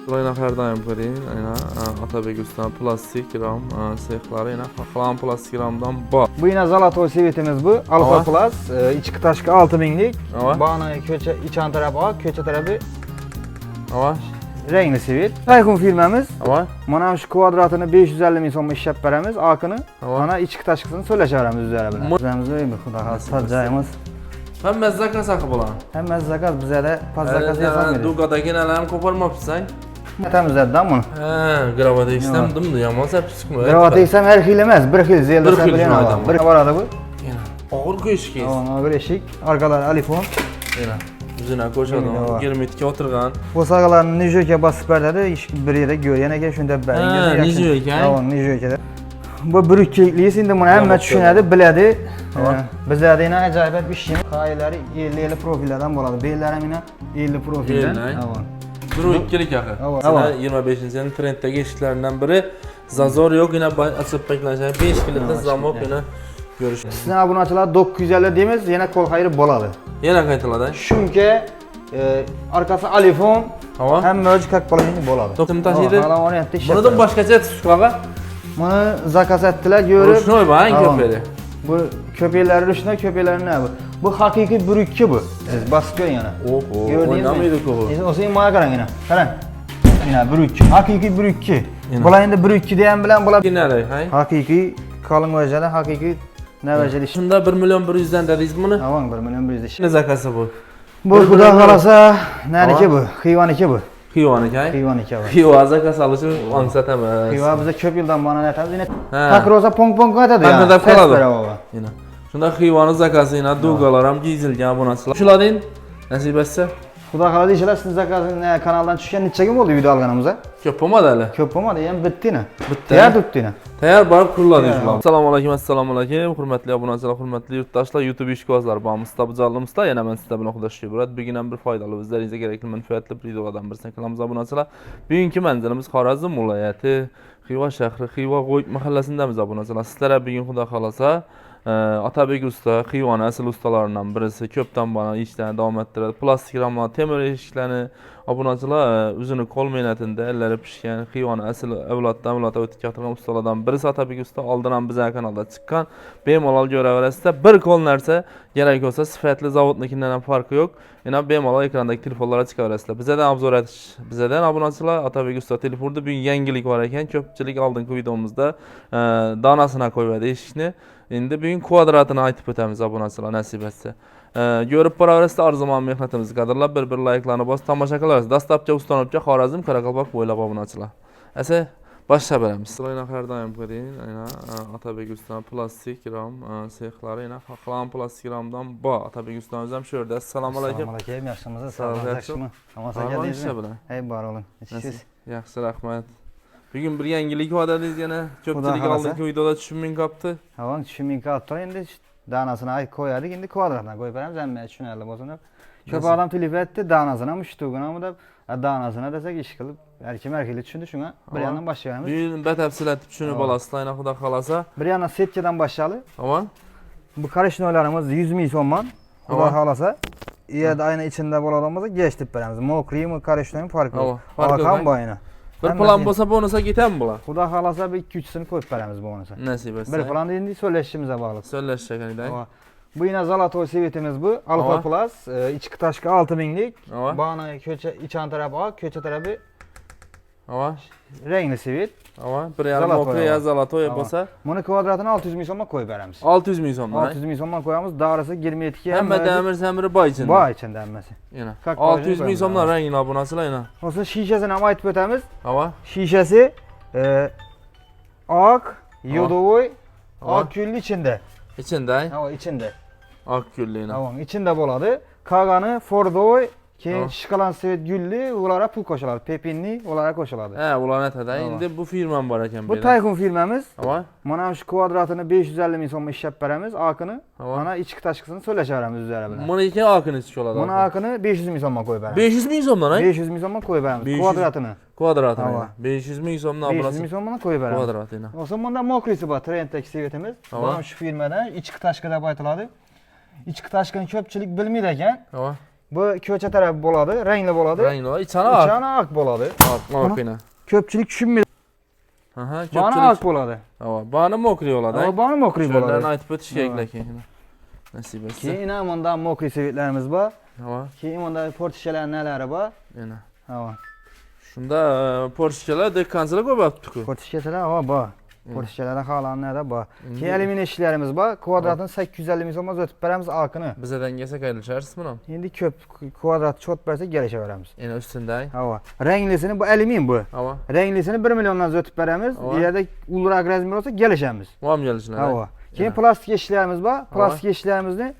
Bulayına her daim göreyim. Aynen Atabek Usta plastik ram sehları yine kalan plastik ramdan bak. Bu yine Zalatoy sivetimiz bu. Alfa Plus. İçki taşkı 6000'lik. Bağına köçe iç an tarafı A, köçe tarafı renkli sivit. Tayfun firmamiz. Mana şu kvadratını 550 ming so'mga ishlab beramiz. Akını. Mana ichki tashqisini so'lashamiz üzeri bilan. Bizamiz o'ymi xudo xolasa joyimiz. Hamma zakaz haqi bular. Hamma zakaz bizada pas zakaz yasamaydi. Dugadagi nalarni ko'parmabsan. Atamizdan buni. Ha, gravata eksam dimdi yomon sapchiqmi? Gravata eksam har xil emas, bir xil zelda bilan. Bir boradi bu. Og'ir eshik. Og'ir eshik, orqalari alifon. Mana Üzüne koşalım, girmitga o'tirgan. Bu sağlarını nijoyga bosib beradi, bir yerda ko'rgan ekan shunda bari. Nijoy ekan. Nijoyga. Bu buruklikli endi buni hamma tushunadi, biladi. Bizlarda yana ajoyib bir ishimiz. Qoyalari 50 profillardan bo'ladi. Bellari mina 50 profildan. Buruklik axir. Sana 25-yil trenddagi eshiklardan biri zazor yo'q, yana ochib paklashadi. 5 kilitli zamok yana görüşürüz. Sizin obunachilar 950 deymiz, yana qo'l xayri bo'ladi. Yana qaytiladi. Shunga arkasi alifon, hamma o'zi как положение bo'ladi. To'qim tashiydi. Bundan boshqacha tushqaga. Buni zakaz etdilar, ko'rib. Rushnoy bang ko'peri. Bu köpeklar rushnoy, köpeklar ne bu? Bu haqiqiy burukki bu. Siz bosib ko'ring yana. O'ynamaydi ku bu. O'zing moya qarang yana. Qarang. Mana burukki, haqiqiy burukki. Bular endi burukki degan bilan bular haqiqiy qalin vajada, haqiqiy navajali. Shunda 1 million 100 dan dedingiz buni? Ha, 1 million 100. Ne zakası bu? Bu xudo xolasa, naniki bu? Xiyvoniki bu. Xiyvoniki? Xiyvoniki bu. Xiva zakası alışı ansatamiz. Xiva bize ko'p yildan bana aytamiz. Yine takroza pong aytadi. Qanday qoladi? Yine. Shunda xiyvoni zakası yine dugalar ham gizilgan bunachilar. Shuladin nasib etsa. Xudo xolasa ishlar siz zakasini kanaldan tushgan necha kun bo'ldi video olganimizda? Ko'p bo'lmadi hali. Ko'p bo'lmadi, ham bitdina. Tayyor bitdina. Tayyor borib quriladi inshaalloh. Assalomu alaykum, hurmatli obunachilar, hurmatli yurtdoshlar, YouTube ishqibozlar, barmizda bujallimizda yana men sizlar bilan xudoshlik bo'ladi. Bugun ham bir foydali, bizlaringizga kerakli manfaatli videolardan birini qilamiz obunachilar. Bugungi manzilimiz Xorazm viloyati Xiva shahri, Xiva G'o'yk mahallasindamiz obunachilar. Sizlar bugun xudo xolasa Atabek Usta, Xivani asl ustalaridan birisi, ko'pdan bana ishlarni davom ettiradi. Plastik ramlar, temir eshiklarni obunachilar o'zini qo'l mehnatida ellari pishgan Xivani asl avloddan o'tib kelgan ustalardan birisi Atabek Usta. Oldin ham bizning kanalda chiqqan. Bemalol ko'raverasizda, bir qo'l narsa kerak bo'lsa sifatli zavodnikidan ham farqi yo'q. Yana bemalol ekrandagi telefonlarga chiqaverasizlar. Bizdan obzor etish, bizdan obunachilar Atabek Usta telefonida bugun yangilik bor ekan. Ko'pchilik oldingi videomizda donasini qo'yadi eshikni. Endi bugun kvadratini aytib o'tamiz obunachilar nasib etsa. Ko'rib boraverasizlar, arzimon mehnatimizni qadrlab bir like'larni bosib tomosha qilarsiz. Dastlabki ustanobcha Xorazm, Qoraqalpoq bo'ylab obunachilar. Asa boshqa beramiz. Sizlarga har doim ko'ring, aynan Atabek Usta plastik ram sehları yana kalan plastik ramdan bor. Atabek Ustamiz ham shu yerda. Assalomu alaykum. Assalomu alaykum, yaxshimisiz? Yaxshimi? Hammasi keldingizmi? Hey, bor oling. Yaxshi, rahmat. Bugün bir yangilik var dediniz yana. Ko'pchilik oldingi videoda tushunmay qolibdi. Ha, tushunmay qolibdi. Endi danasini aytib qo'yadik, endi kvadratdan qo'yib beramiz, hamma tushunarli bo'lsin deb. Ko'p odam telefon etdi, danasini ham ushtugini ham deb, danasini desak ish qilib, har kim tushunadi shunga. Bir yandan boshlaymiz. Bugun batafsilatli tushunib olasizlar, yana xudo xolasa. Bir yandan setkadan boshlaylik. Tamam. Bu qarishnoylarimiz 100 ming so'mman. Xudo xolasa. Yerda ayni ichida bo'ladigan bo'lsa, geç deb beramiz. Mokrimi, qarishnoymi farqi yo'q. Farqi boyina. Bir plan bo'lsa bonusa ketami bular? Xudo xolasa bir 2-3 sini qo'yib beramiz bonusa. Nasib etsa. Bir plan endi so'lashishimizga bog'liq. So'lashishganida. Bu yine Zalatoy sivetimiz bu. Alfa Plus, ichki tashqi 6000'lik. Bağına köçe iç an tarafı A, köçe tarafı renkli sivet. Bir yarım okya Zalatoy bo'lsa, buni kvadratini 600 ming so'mga qo'yib beramiz. 600 ming so'm. 600 ming so'mga qo'yamiz. Darisi 22 ga. Hamma damir samiri boy ichida. Boy ichida hammasi. Yana 600 ming so'mdan rangli obunachilar yana. O'sha shishasini ham aytib o'tamiz. Shishasi oq, yodovoy, oq gulli ichida. İçində? Ha, içində. Ağ güllüyünə. Tamam, içində boladı. Kağanı, fordoy, keyin şikalan sivet güllü, onlara pul qoşular. Pepinli, onlara qoşulardı. Hə, onlara nətədə? İndi bu firman var ekan belə. Bu Tayfun firmamiz. Mana şu kvadratını 550 ming so'mga ishlab beramiz, akını. Mana ichki tashqisini so'lashaveramiz o'zlari bilan. Mana ekan akını ichki oladi. Mana akını 500 ming so'mga qo'yib beramiz. 500 ming so'mdan, ha? 500 ming so'mga qo'yib beramiz. Kvadratini. Kvadratini. 500 ming so'mdan oburasi. 500 ming so'mdan qo'yib beramiz. Kvadratini. O'sha bunda mokrisi bor, trenddagi sivetimiz. Mana shu firmadan ichki tashqi deb aytiladi. İçki taşkını ko'pchilik bilmaydi ekan. Bu köçe tarafı boladı, rengli boladı. Rengli var. İçana ak. İçana ak boladı. Ak yine. Köpçülük düşünmedi. Aha, Bana köpçülük. ak boladı. Hava. Bana mokri oladı. Ama bana mokri Şöyle boladı. aytıp ötüşecekler ki. Nasip etse. Ki ina monda mokri sevitlerimiz var. Hava. Ki monda portişeler neler var. Yine. Hava. Şunda Porsche'lar de kanzala koyup Portişeler hava var. Portişelerde halan nerede var. Ki elimin eşlerimiz var. Kvadratın 850 mis olmaz ötüp veremiz akını. Bizden gelse ayrılacağız mı? Şimdi köp kvadrat çot verse gelişe veremiz. Yine üstünde. Hava. Renglisini bu elimin bu. Hava. Renglisini 1 milyondan ötüp veremiz. Hava. Yerde ulrak rezmi olsa gelişemiz. Var mı gelişine? Hava. Ki Yine. plastik eşlerimiz var. Hava. Plastik eşlerimizde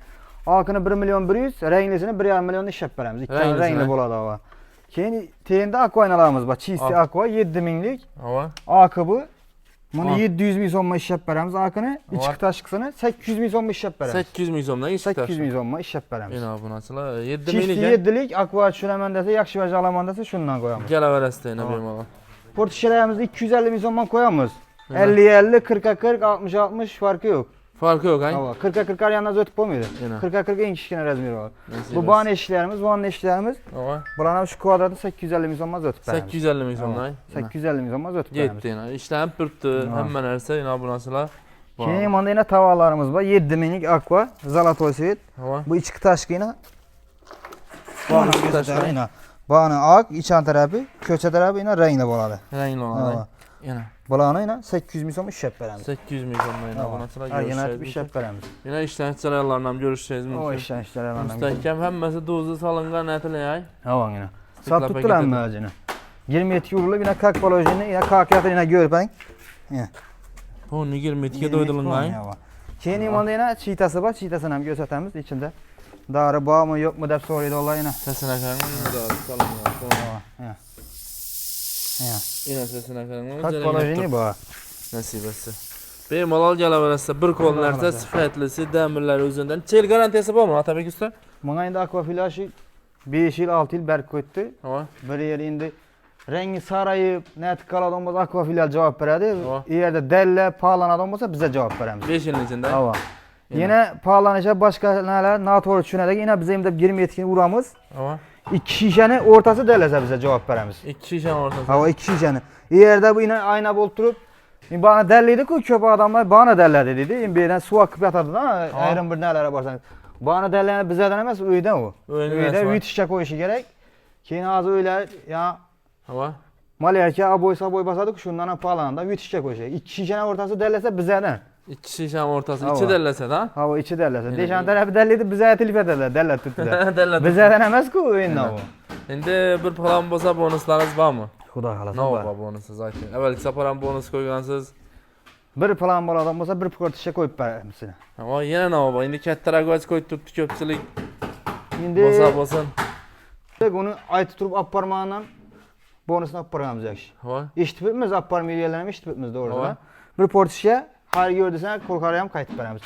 akını 1 milyon 100, renglisini 1,5 milyon iş yap veremiz. İki tane Renglisine. rengli boladı hava. Ki teyinde ak aynalarımız var. Çiğsi aqua 7 minlik. Hava. Akıbı. Bunu Ha. 700 min somma iş yap veremiz akını. İçki Var. taşkısını 800 min somma iş yap veremiz. 800 milyondan iş 800 min somma iş yap veremiz. Yine bu nasıl? 7 Çiğsi minik. 7'lik aqua çüremen dese yakşı ve jalaman dese şundan koyamız. Gel veresteyine Hava. benim alan. Portişelerimizde 250 min somma koyamız. Hı. 50'ye 50, 40'a 40, 60'a 60 farkı yok. Farkı yok hay. Hava. 40'a 40 yanına ötüp olmuyor. Yine. 40'a 40 en kişine rezmir var. Nasip Bu etse. bağın eşlerimiz, bu bağın eşlerimiz. Hava. Buranın şu kvadratı 850 min somma ötüp veremiz. 850 milyondan. 850 min somma ötüp veremiz. Yetti yine. İşte hep pürttü. Ha. Hemen erse yine bu nasıl? Şimdi manda yine tavalarımız var. 7 minlik aqua, zalatoy svit. Hava. Bu içki taşkıyla bağını İçki taşkı. göstereyim yine. Bağını ak, içan tarafı, köçe tarafı yine rengli boladı. Rengli olan. Hava. Yine. Bulanı yine 800 min somma iş yap veremiz. 800 milyondan yine bu nasıl? Yine bir iş yap veremiz. Yine işlənçilər ayarlarından görüşeceğiz O mümkün. işten işler hemen. Müstəhkəm həmməsi duzlu salınğan ətilə ay. Havan yine. Stikla Sat tuttular paketi. mı ağacını? 27 eurolu yine kak balojini yine kak yatır yine gör ben. Bu ne girmetiye doydulun ay. Şeyin imanda yine çiğtası var. Çiğtasını hem göstertemiz içinde. Darı bağ mı yok mu dep soruyordu olay yine. Sesine kanın da salın ya. Yine sesine kanın. Kak balojini bu. Nasip etsin. Benim malal gələ verəsə bir kol nərsə sifətlisi dəmirlər özündən. Çel garantiyası var mı Atabek usta? Bana indi aqua flaşı 5 yıl 6 yıl berk koydu. Hava. Bir yer indi rengi sarayıp net kalan olmaz aqua filial cevap verdi. Hava. Yerde delle pahalan olmasa bize cevap veremiz. 5 ilin içində. Hava. Yine. Yine pahalanacak başka neler NATO düşünerek yine bizim de 20 yetkin uğramız. Hava. 2 şişenin ortası derlese bize cevap veremiz. 2 şişən ortası. Hava 2 şişenin. Yerde bu yine ayna bolturup bana derliydi ki köpek adamlar bana derlerdi dedi. Bir yerden su akıp yatardı da ayrım bir nelere varsanız. Bana derleyen bize denemez öyle o. Öyle üyü tişe koyuşu gerek. Ki ağzı öyle ya Hava. mal erkeğe aboysa boy basadık şundan pahalananda üyü tişe koyuşu. 2 şişenin ortası derlese bizeden. 2 şişən ortası. Hava. 2 dəlləsə də. Hava içi derlese. Yine Deşan iyi. tarafı derliydi bize telif ederler. Derler tuttular. Dəllə. Bize denemez ki öyle o. İndi bir plan bolsa bonuslarınız var mı? Xuda xalasın. Ne var bonusu zaten? Əvvəl saparan bonus qoygansız. Bir plan bol adam olsa bir portişe koyup vermişsin. Ama yenə nə var? İndi kətlərə qoç qoy tutdu köpçülük. Şimdi Bosa bosan. onu ay tutup apparmağından bonusunu apparmamız yakış. Hava. İştipimiz apparmayı yerlerim iştipimiz doğru Hava. da. Bir portişe her gördüysen korkarayam kayıt veremiz.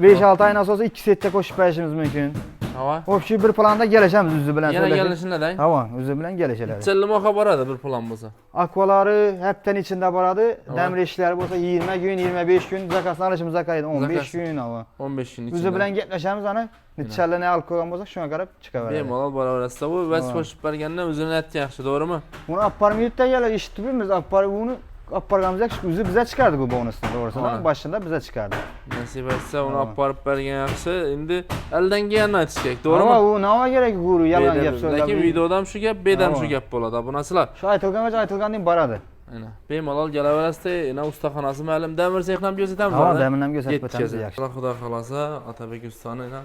5-6 ay nasıl olsa 2 sette koşup verişimiz mümkün. Hava. O şey bir planda geleceğimiz üzü bilen. Yenə gəlişin nədən? Tamam üzü bilen gelişeler. Çəllim oxa baradı bir plan bolsa. Akvaları hepten içinde baradı. Tamam. Demir işleri olsa 20 gün 25 gün zakasını alışımız zakaydı 15 Zakas. gün ama. 15 gün içində. Üzü bilen getleşemiz ana. Nitçelle ne alkol olsa şuna qarab çıkıverir. Benim malal bara verəsə bu vəs Hava. qoşub bərgəndən özünün ət yaxşı, doğrumu? Bunu apparmayıp da gelir iştipimiz bunu appargamız yakış üzü bize çıkardı bu bonusunu doğrusu Hava. da başında bize çıkardı. Nasib etsə onu Hava. aparıb bərgən yaxşı. İndi əldən gələn aytışacaq, Ama doğrumu? o nava gerek guru yalan yap Lakin söyle. videodan şu gəp, bedəm Hava. şu gəp bolada. Bu nasılar? Şu aytılgan değil baradı. Aynen. Benim malal gələ verəsə, yine ustaxanası müəllim dəmir seyxlə gözətəm Ama var. deminle gözetmemiz yakış. Allah xuda xalasa Atabek ustanı ilə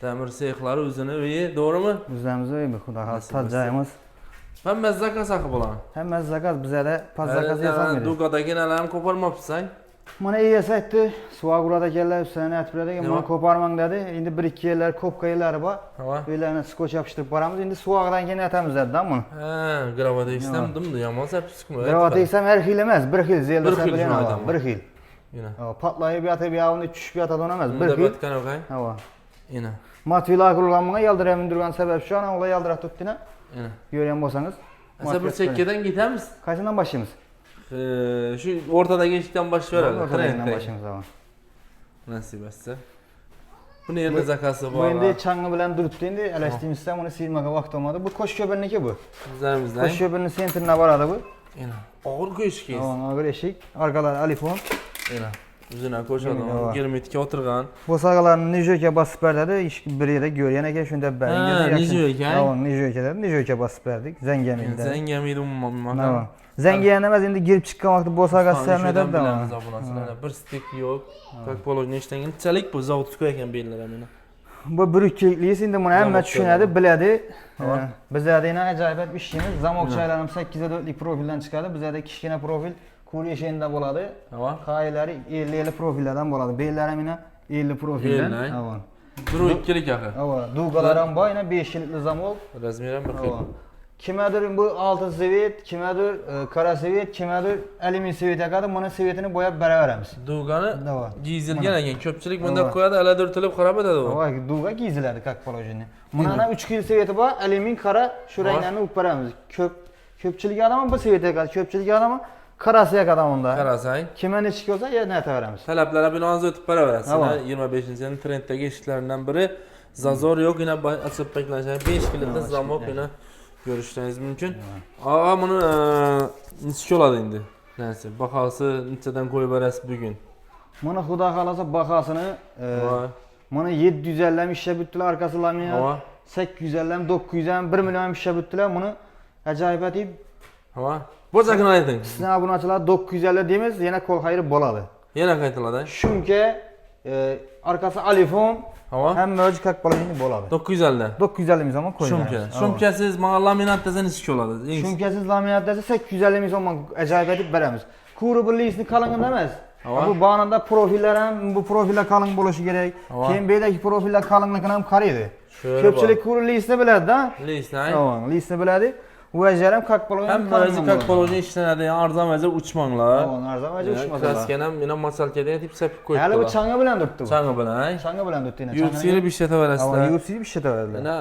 dəmir seyxları özünü iyi, doğrumu? Üzerimize iyi mi kuda Nasıl tacayımız. Mən məzzaka saxıb olan. Hemen zakaz bize de paz zakaz yasan verir. Duqadakı nələrini qoparmapsan. Bana iyi esetti. Suagura'da geldiler üstüne etbirede. Ne var? Bunu koparman dedi. Şimdi 1-2 yerler kopka yerleri var. Hava. Böylelerine skoç yapıştırıp paramız. Şimdi Suagura'dan yine etemiz dedi lan bunu. Hə, qravata istəmdim də yaman səp çıxmır. Gravat eysem her hilemez. Bir hil zeyilde Bir sen hil bilen şuna hava. adam. Bir hil. Yine. Patlayıp yatı bir avını çüşüp yata dönemez. Bir Bunda hil. batkan okay. Hava. Yine. Matvila kurulanmaya yaldıra mündürgan sebep şu an olay yaldıra tuttuğuna. Yine. Görüyen bolsanız. Asa bir çekkeden gitəmiz. Kaçından başlayımız? Şu ortada geçtikten baş ver hele. Ortadan başlayımız ama. Nasip etsə. Buni endi zakasi Bu bor. endi changi bilan turibdi endi, alashtirimizdan uni silmaga vaqt olmadi. Bu Qo'shko'pirniki bu. Bizlarimizdan. Qo'shko'pirning sentrina boradi bu. Yana. Og'ir qo'yishkiz. Og'ir eshik, orqalari alifon. Yana. Uzuna qo'shadi. Germetga o'tirgan. Bo'sag'alarni nijoyga bosib beradi, ish bir yerda ko'rgan ekan, shunda Ha, nijoyga. Nijoyga, nijoyga bosib berdik, zangamida. Zangamida umuman. Zangiyani emas, endi girib chiqqan vaqtda bo'sag'a sarnadada. Bir stik yo'q. Как положено ishlangan. Nechtalik bu zavodga ekan bellar mana. Bu buruklikliyiz, endi buni hamma tushunadi, biladi. Bizlarda yana ajoyib bir ishimiz, zamokchalarimiz 8 4lik profildan chiqadi. Bizlarda kichkina profil qo'l eshigida bo'ladi. Qaylari 50 profillardan bo'ladi. Bellari mana 50 profildan. Bir o ikkilik axir. Dugalar ham bor, yana 5 yillik zamok. Razmeri ham bir xil. Kimadir bu altın sevet, kimadir kara sevet, kimadir alüminyum sevet yakada, buni sevetini bo'yab beraveramiz. Dugani giyizilgan ekan. Ko'pchilik bunda qo'yadi, aladirtilib qarab o'tadi u. Duga giyiziladi, как положено. Buni 3 kil seveti bor, alüminyum kara, shu ranglarni o'p beramiz. Ko'pchilik odam bu sevet yakada, ko'pchilik odam qarasi yakada unda. Qarasang. Kima nechki bo'lsa, yana aytaveramiz. Talablarga binoan o'tib beraverasiz. 25-yil trenddagi eshiklaridan biri zazor yo'q, yana ochib paklashadi. 5 kilitli zamok yana görüşleriniz mümkün. Aa bunu neçə oladu indi? Nəysə, baxası neçədən qoyub verəsiz bugün? Bunu xuda qalasa baxasını bunu 750 işə bütdülər, arqası laminat 850 900 1 milyon işə bütdülər. Bunu acayip etib. Bu çəkin aytın. Sizə bunu açılar 950 deyimiz, yenə kol xeyri boladı. Yenə qaytıladı. Çünki arqası alifon. Hem mövcud как положение boladı. 950. 950 zaman koyuyoruz. Şumkəsiz mana laminat desə neçə oladı? Şumkəsiz laminat desə 850 zaman acayip edib verəmiz. Kuru birliğini kalın demez. Bu bağında profillerin bu profiller kalın buluşu gerek. Kembedeki profiller kalınlıkla hem karıydı. Köpçülük kuru listini bilirdi da. Listini bilirdi. Bu əcərəm как положение hem mövcud как положение işlənədi, yəni arzan vəzir uçmanlar. Arzan vəzir uçmazlar. Klaskenəm yenə masalkədə deyib səpik qoydular. Hələ bu çanga bilan tutdu. Çanga bilan. Çanga bilan tutdu yenə. Yurtsili bir şeydə verəsizlər. Yurtsili bir şeydə verədilər. Yenə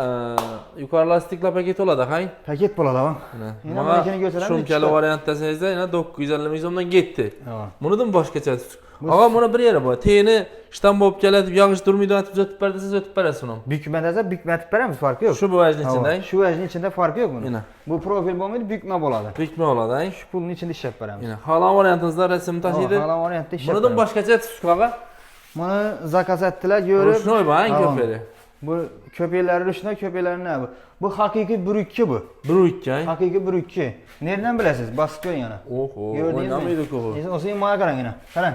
yukarı lastiklə paket olacaq, hay? Paket boladı ha. Yenə mənəkini götürəm. Şumkəli variant desənizdə yenə 950 milyondan getdi. Bunu da mı başqa çətir? Ağa bunu bir yerə bu. Teyini işdən bob gələdib, yağış durmaydı, atıb ötüb bərdəsiz ötüb bərəsin onu. Bükmə desə bükmə atıb bərəmiz, farkı yox. Şu bu vəcin içində? Şu vəcin içində farkı yox bunun. Bu profil olmaydı, bükmə boladı. Bükmə oladı, hay? Şu pulun içində işləb bərəmiz. Halan variantınızda rəsm taşıydı. Halan variantda işləb bərəmiz. Bunu da başqa çətir ağa? Bunu zakaz etdilər, görüb. Ruşnoy bu, hay köpəri? Bu köpəkləri rüşnoy, köpəkləri nə bu? Bu hakiki brükki bu. Brükki, hay? Hakiki brükki. Nereden biləsiniz? Basıb görün yana. Oho, oynamaydık o. O senin maya qaran yana. Qaran.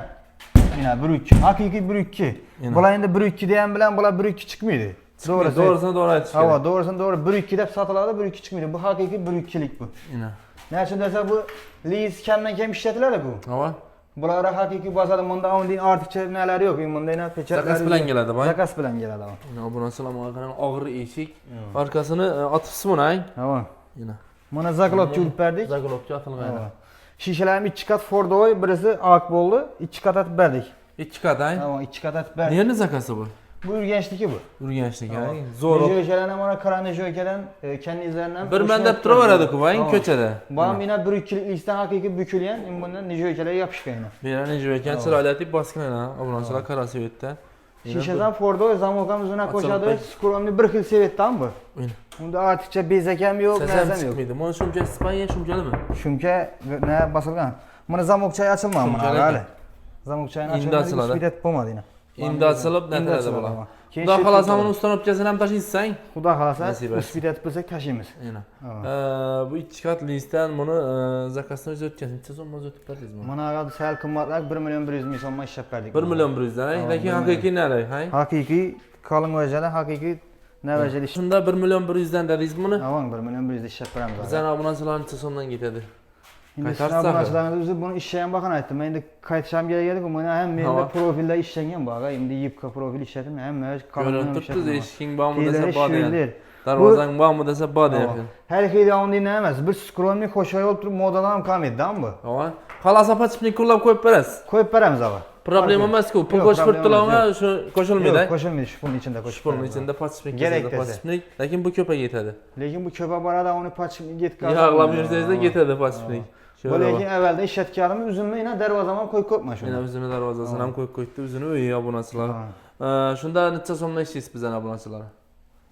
Yine brükki. Hakiki brükki. Bula indi brükki diyen bilen bula brükki çıkmıyordu. Doğrusuna doğru aytışken. Doğrusuna doğru brükki de satılarda brükki çıkmıyordu. Bu hakiki brükkilik bu. Yine. Ne için dese bu liz kemden kem işletiler de bu. Hava. Bunlara hakiki basadı. Bunda onun artık neler yok. Bunda yine peçetler. Zakas bilen geledi bay. Zakas bilen geledi ama. Ya buna selam arkadan ağır eşik. Arkasını atıfsı mı ay? Hava. Yine. Buna zaklopçu ulup verdik. Zaklopçu atılgaydı. Şişelerim 2 kat Fordo'yu, birisi Akbol'du. 2 kat atıp verdik. 2 kat ay? Tamam 2 kat atıp verdik. Niye ne zakası bu? Bu ürgençteki bu. Ürgençlik ay. Zor. Nijoyke'den bana kara Nijoyke'den kendi izlerinden. Bir mende tura varadı ku bayın köçede. Bana yine brükkilik liste hakiki bükülyen. Bundan Nijoyke'lere yapışkan yine. Bir Nijoyken sıraleti baskın ha. Ondan sonra kara sevette. Şişeden Fordo zamokamız ona koşadı. Skromlu bir xil sevettan bu. Bunda artıkça bezekem yok, nezem yok. Bunu şumke İspanya şumkeli mi? Şumke ne basılgan? Bunu zamokçayı açılmadı buna hali. Zamokçayını açılmadı, hiç bilet bulmadı yine. İmdi açılıp ne terede bula? Xuda xalasa bunu ustanıp kesin hem taşıyırsan? Xuda xalasa usbidet bilsek taşıyımız. Bu 2 kat listen bunu zakasını öz ötkesin. Siz olmaz ötüp verdiniz mi? Bana ağadı səhəl qımmatlar 1 milyon 100 min sonma işləb verdik. 1 milyon 100 den. Lakin hakiki nədir? Hakiki kalın vəcələ, hakiki nə vəcəli işləb. Şunda 1 milyon 100 den dediniz bunu? Avan 1 milyon 100 işləb verəmiz. Bizən abunasıların neçə sondan getədi? Abunasılarımızı bunu işləyən baxan aytdım. Mən indi qayıtışam gəldik. Bunu həm məndə profildə işləyən bağa. İndi yipka profil işlədim. Həm mən kalın işlədim. Eşkin bağımı desə badı yəni. Darvazan bağımı desə badı yəni. Hər xeyli onu dinləməz. Bir skromni xoşay olub modadan kam etdi, amma bu. Avan. Xalasa paçipnik kullab qoyub verəs. Qoyub verəmiz ağa. Problem olmaz ki, pul qoşub fırtılağına qoşulmaydı. Yox, qoşulmaydı, şu pulun içində qoşub. Pulun içində paçipnik gəzədə. Lakin bu köpə getədi. Lakin bu köpə barada onu paçipnik get qazanır. Yağlamıyorsanız da getədi paçipnik. Bu lekin evvelde işletkarımız üzümle yine dervazama koy kopma şunu. Yine üzünü darvazasına ham koyup koydu. Üzünü iyi abunasılar. Şunda neçe so'mdan işleysiz bizden abunasılar?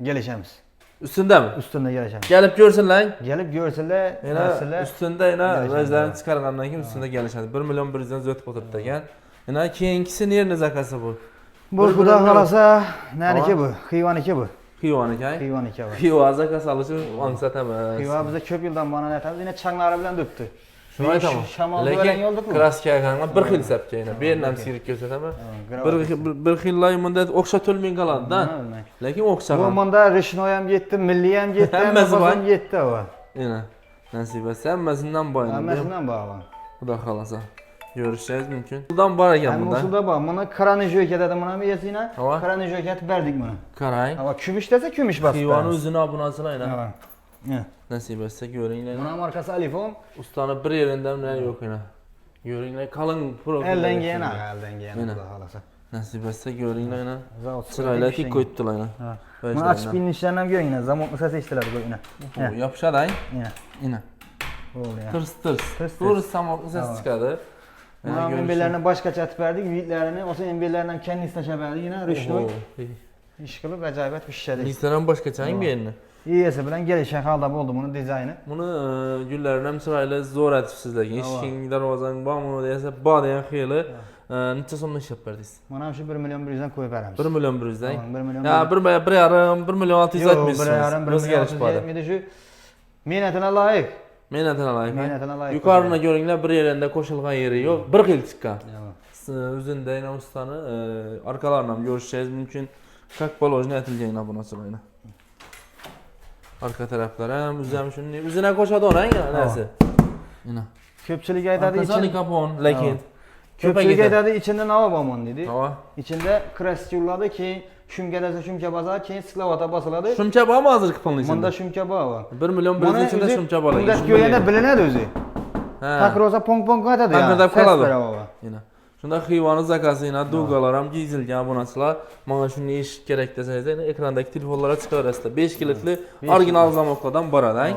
Gelişemiz. Üstünde mi? Üstünde gelişemiz. Gelip görsünler. Gelip görseler, Yine üstünde yine özlerini çıkargandan kim üstünde gelişedi. 1 milyon 100'den zötüp oturup degan. Yine keyingisi nerede zakası bu? Bu da kalasa nerede bu? Hıyvan 2 bu. Hıyvan hikaye. Hıyvan 2 bu. Hıyvan zakası alışı ansat hemen. Hıyvan bize köp yıldan bana ne etemiz yine çanları bilen döktü. Şunu aytamam. Şamal ölen yolduk mu? Kraskaya kanka bir xil sepke yine. Bir yerden sirik göstereme. Bir xil layımında okşat ölmeyin kalan da. Lakin okşagan. Bu manda Rishnoyam gitti, Milliyam gitti, Mafazam gitti o. Yine. Nasip etse emmesinden bayını. Emmesinden bağlı. Bu da kalasa. Görüşeceğiz mümkün. Buradan var eken bunda. Musulda bak, buna karanı jöket dedi buna bir yesine. Karanı jöket verdik bunu. Karay. Ama kümüş dese kümüş bastı. Hıyvanı üzünü abunasına yine. Evet. Nasip etse görün yine. Buna markası Alifon. Ustanın bir yerinden ne yok yine. Görün yine kalın profil. Elden giyen ağa, elden giyen ağa kalasa. Nasip etse görün yine. Sırayla tik koyuttular yine. Bunu aç bilinçlerinden görün yine. Zamoklu ses içtiler bu yine. Yapışaday. Yine. Tırs. Dur samoklu ses çıkadı. Buna emberlerine başka çat verdik, yiğitlerini, o emberlerinden kendi isteşe verdi yine Rüşnoy. İş kılıp acayip bir şey değil. İstenen başka çayın bir yerine. İyisi bilen gelişen halda oldu bunun dizaynı. Bunu güllerinem sırayla zor etifsizlekin. İşkinden ozan bağımını deyese bağ deyen xeyli. Neçe sonunda iş yap verdiniz? Bana şu 1 milyon 100'den koyup veremiz. 1 milyon 100'den? Ya 1 yarım 1 milyon 600 etmişsiniz. Yok 1 yarım 1 milyon 600 şu minnetine layık. Minnetine layık. Minnetine layık. Yukarına görünler bir yerinde koşulgan yeri yok. Bir xil çıkan. Üzünde yine ustanı arkalarına görüşeceğiz mümkün. Kak balojuna etileceğine buna sırayla. Arka taraflara hem üzem şunu üzerine koşadı ona neyse. Yine. Köpçülük aydadı için. Arkasını kapon lakin. Köpçülük aydadı içinde ne var dedi. Hava. İçinde kres yulladı ki şümkedese şümke bazar ki sklavata basıladı. Şümke bağı mı hazır kıpınlı içinde? Bunda şümke bağı var. 1 milyon 100 içinde şümke bağı. Bunda göğene bilinedi özü. Takroza pong pong atadı ya. Ses kaladı. Yine. Şunda hıyvanı zakası yine duygalar hem giyzilgen bunasılar. Bana şunu iş gerek deseniz ekrandaki telefonlara çıkar aslında. 5 kilitli orijinal zamokladan baraday.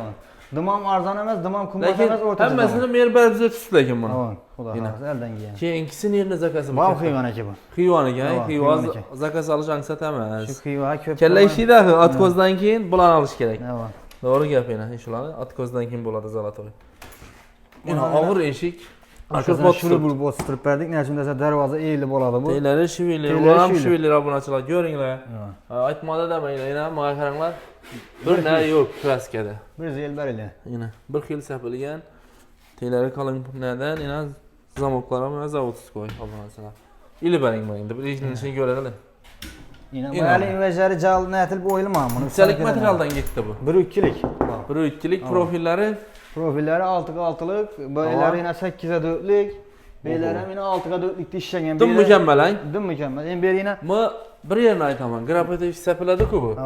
Dımam arzan emez, dımam kumbat emez, ortacı zaman. Hemmesini mer berbize tutulakin bunu. Xudo xolasa elden giyen. Keyingisi yerine zakası bu. Bam hıyvan ki bu. Hıyvanı gay, hıyvan zakası alışan satamaz. Şu hıyva köp. Kelle işi de at kozdan keyin bulan alış gerek. Evet. Doğru gap yine. İnşallah at kozdan keyin buladı zalatoy. Yine ağır eşik. Arkasına şuru bul bostırıp verdik. Ne için dese dervaza eğilip oladı bu. Teyleri şivili, ulan şivili abunaçılar görünler. Aytmada demeyin yine mağakarınlar. Bir ne yok kraskede. Bir zeyil berili. Yine bir xil sepilgen. Teyleri kalın neden yine zamoklara mı zavotsuz koy abunaçılar. İli berin bayında bir işini görelim. Yine bayali invejleri cal netil bu oyulma bunu. Selik materialdan gitti bu. 1-2'lik. 1-2'lik profilleri. Profilleri 6'lık, böyleleri yine 8'e 4'lük. Beyler yine 6'a 4'lük dişşengen. Dım mükemmel lan. Dım mükemmel. En beri yine. Mı bir yerine aytaman. Grafiti sepiledi ku bu.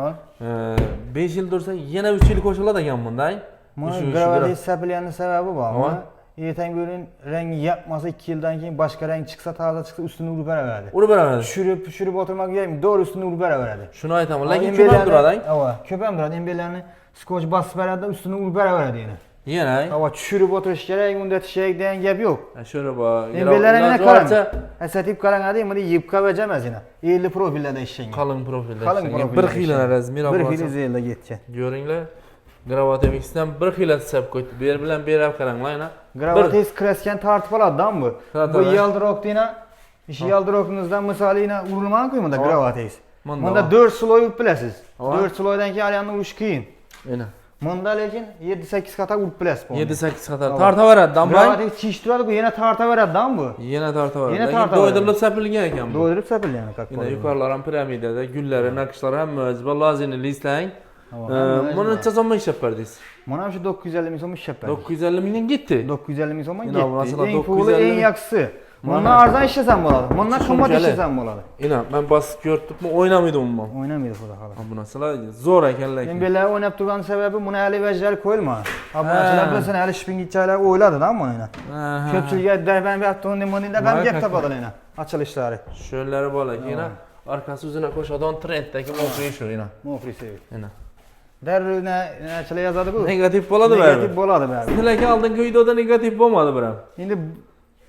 5 yıl dursa yine 3 yıl koşula da yan bunday. Grafiti sepileyenin sebebi bu ama. Yeten görün rengi yapmasa 2 yıldan keyin başka renk çıksa taze çıksa üstünü urbara verdi. Urbara verdi. Şürüp oturmak yermi doğru üstünü urbara verdi. Şunu aytaman. Lakin köpem duradan. Evet. Köpem duradan. Emberlerini skoç basıp verdi üstünü urbara verdi yine. Yine. Evet. Şürüp oturuş gerek, unda tişek diyen gap yok. Şöyle bak. Emberlerini yine karan. Esatip karan değil mi? Yıpka becemez yine. 50 profillerde işin. Kalın profilde. Kalın profilde. Bir xilene razmir abunaçı. Bir xil zeyilde getken. Görünler. Gravatemix'ten bir xilat sep koydu. Bir bilen bir ev karanlayna. Gravatex kresken tartıp aladan bu. Bu yaldırok dina. İşi yaldıroknuzdan misali yine urulman koyma da gravatex. Bunda 4 sloy bilesiz. 4 sloydan ki alyanı uruş kıyın. Yine. Bunda lekin 7-8 kata urup biles bu. 7-8 kata. Tarta veradi dan bay. Gravatex çiştiradi bu yine tarta veradi dan bu. Yine tarta veradi. Yine tarta doydurulup sepilgen eken bu. Doydurulup sepilgen kak. Yine yukarılaran piramidede gülleri, nakışları hem müezzibe lazini listleyin. Bunun neçe zaman iş yapardınız? Bana şu 950 min so'm iş yapar. 950 mingen gitti. 950 min so'm gitti. En pulu en yakısı. Bundan arzan işlesen boladı. Bundan kımmat işlesen boladı. İnan ben basıp gördük mü oynamaydım mı? Oynamaydı Xudo xolasa. Bu nasıl zor ekan lakin. Men belə oynab turgan sebebi buni hali vejler koyulma. Abunaçılar bilsin hali şipin gitçaylar oyladı da mı oyna? Köpçülüge derben bir attığın demonida ben gep tapadılar yine. Açılışları. Şöylere bala ki yine arkası üzerine koşadan trenddeki mofri şu yine. Mofri sevi. Yine. Derrü neçile yazadi bu. Negativ bo'ladi baribir. Negativ bo'ladi baribir. Sizlarga oldingi videoda negativ bo'lmadi biram. Endi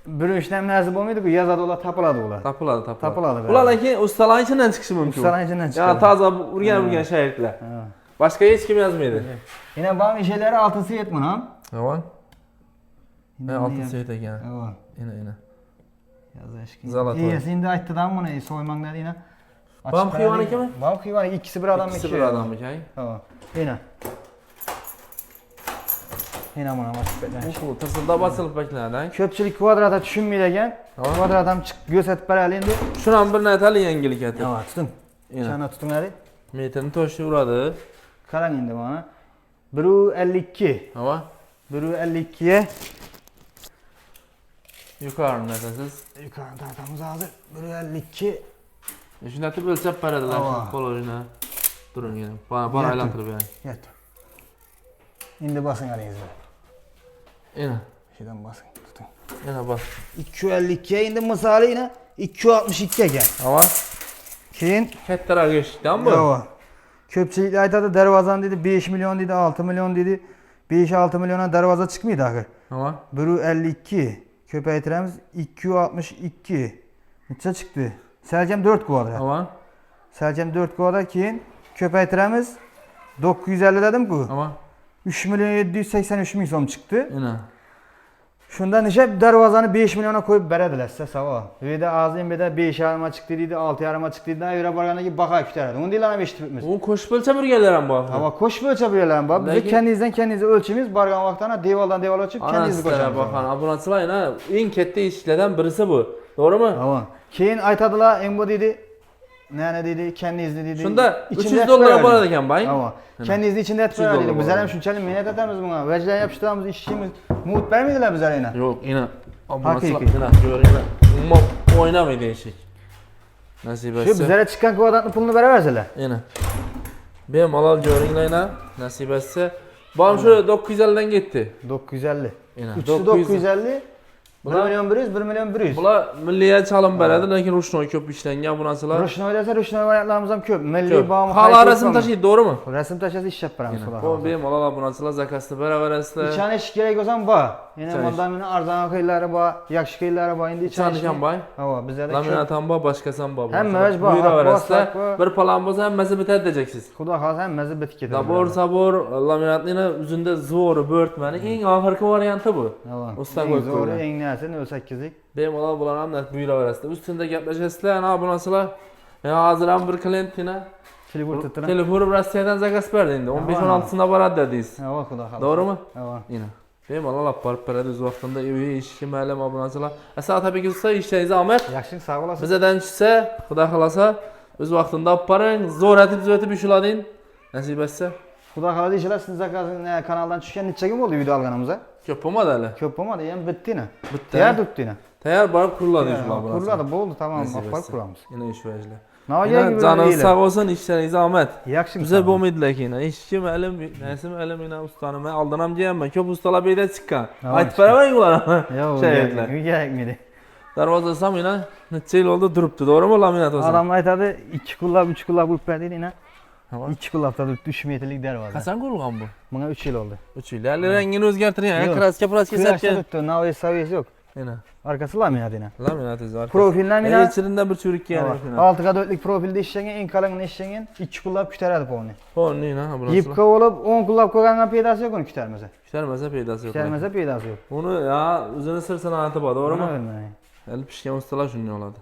bir ishlam narsa bo'lmaydi-ku, yazadi ular, topiladi ular. Topiladi. Topiladi. Ular lekin ustalar ichidan chiqishi mumkin. Ustalar ichidan chiqadi. Ya toza urgan shayrlar. Boshqa hech kim yozmaydi. Yine bam işeleri altın siyet mi lan? Tamam. Ne altın seyit ekan. Evet. Yine. Yazışkin. Zalatoy. İyi, şimdi ayttıdan bunu soymak dedi yine. Bam kıyvan iki mi? Bam kıyvan ikisi bir adam İkisi bir adam mı ki? Tamam. Yine. Yine buna açıp bekleyin. Bu tırsılda basılıp beklerden. Köpçülük kvadrata düşünmeyeceğim. Tamam. Kvadratam çık gösterip bari indi. Şuran bir netali yengilik etti. Evet, tutun. Yine. Şana tutun hadi. Metrini toşu vuradı. Karan indi bana. 1.52. Tamam. 1.52'ye. Yukarı netesiz. Yukarıdan tahtamız hazır. 1.52. Şunu atıp ölçep paradılar. Tamam. Koloruna. Durun yine. Bana aylandırıp yani. Yetti. Şimdi basın arayınızı. Yine. Şuradan basın tutun. Yine bas. 2.52'ye indi misali yine 2.62'ye gel. Tamam. Keyin Kettara geçti değil mi? Yo. Köpçilikle aytadı dervazan dedi 5 milyon dedi 6 milyon dedi. 5-6 milyona dervaza çıkmıydı ahir. Tamam. 1.52. Köpeytiremiz 2.62. Neçe çıktı? Selcem 4 kvadrat. Tamam. Selcem 4 kvadrat keyin köpeytiremiz 950 dedim ku. Tamam. 3 milyon 783 bin so'm çıktı. Yine. Şundan işe dervazanı 5 milyona koyup berediler size sava. Ve de ağzın bir de 5 yarıma çıktı dedi, 6 yarıma çıktı dedi. Öyle bargana gibi baka küterdi. Onu değil ana 5 tipimiz. O koşup ölçe bir gelirem bu hafta. Ama koş ölçe bilelim bak. Biz Belki- kendinizden ölçümüz bargan vaktana devaldan deval ölçüp kendinizi koşarız. Bakan abunatçılar ha. En kette işlerden birisi bu. Doğru mu? Tamam. Keyin aytadılar Embo dedi. Ne dedi kendinizni dedi. Şunda İçinde 300 et dolara koyar bana dedi. deken bayım. Ama kendinizni içinde et 300 koyar dedi. dolar Bizler var. hem şunçalı minnet etemiz buna. Vecden yapıştığımız işimiz. Muhut vermediler bizler yine. Yok yine. Abunatçılar Hakiki. yine. Gör yine. Oynamayı değişik. Nasip Şu etse. bizlere çıkan kvadratlı pulunu vererseler. Yine. Benim alal görünle yine. Nasip etse. Bana şu 950'den gitti. 950. Yine. 3'lü 950. 1 milyon 100, 1 milyon 100. Bula milliye çalım beredi. Lakin Ruşnoy köp işlengen abunatçılar. Ruşnoy dese Ruşnoy variantlarımız hem köp. Milli Köp. bağımı Hala resim taşıydı doğru mu? Resim taşısı iş yaparım. Bu benim alal abunatçılar zakasını beraber esle. İçane iş gerek olsam ba. Yine İçane iş. mandamine arzana kıyıları ba. Yakşı kıyıları ba. Indi içane İçan bay. Hava bize de köp. Laminatan ba başkasan ba. Hem mevz ba, Buyura hak ba, veresle. sak ba. Bir palan bolsa hemmesi biter edeceksiniz. Kuda kalsa hem mezi bitki eder. Sabor laminatın yine üzünde zoru börtmeni en ahırkı varyantı bu. Usta koyup Zoru koyuyor. en nersin ölsəkizlik. Benim alal bulan net buyura veresle. Üstünde gepleşesle ha bunasılar. Ya hazıran bir klient yine. Telefon tutturan. Telefonu Rusya'dan zakas verdi indi. 15-16'sında barad dediyiz. Hava kuda kalsa. Doğru mu? Hava. Yine. Benim alal aparıp perediz vaxtında evi işi mələm abunasılar. Esa tabii ki usta işleyiz Ahmet. Yaxşı sağ olasın. Bizeden düşse, Xuda xalasa öz vaxtında aparın, zor etib işladın. Nasip etse. Kuda kalsa işler siz zakazın kanaldan çıkan neçə gün oldu video alganımıza? Köp olmadı hələ. Köp olmadı yani bitti yine. Bitti. Təyər tuttu yine. Təyər barıb kuruladı işler burası. Kuruladı boldu tamam Nasip aparıp etse. kuramız. Yine iş vəclə. Navagiye Yine gibi canın böyle sağ olsun işleriniz Ahmet. Yaxşı. Bize bu midlek yine. İşçi məlim, nəsim əlim yine ustanım. Ben aldanam diyem ben. Köp ustala beydə çıkan. Tamam, Ayt para var yulara. Ya Şehirler. gerek miydi? Darvazasam yine neçə il oldu duruptu. Doğru mu laminat olsun? Adamlar aytadı 2 kullab 3 kullab bulup verdi yine. Tamam. 2 kullabda 3 metrlik der vardı. Kaçan kurulgan bu? Buna 3 yıl oldu. 3 il. Yani rengini özgertirin ya. Yok. Kraska praska Kıraçta sepken. tuttu. Navi saviyesi yok. Yine. Arkası laminat yine. Laminat izi var. Profilden yine. İçerinden bir çürük yani. 6'ga 4'lük profilde işlenen en kalın işlenen 2 kullab küteredi bu onu. O ne ha burası? Yipka olup 10 kullab koygangan peydası yok onu kütermese. Kütermese peydası yok. Kütermese peydası yok. Onu ya üzerine sır sanatı var doğru mu? Ona vermeyin. El pişken ustalar şunu oladı.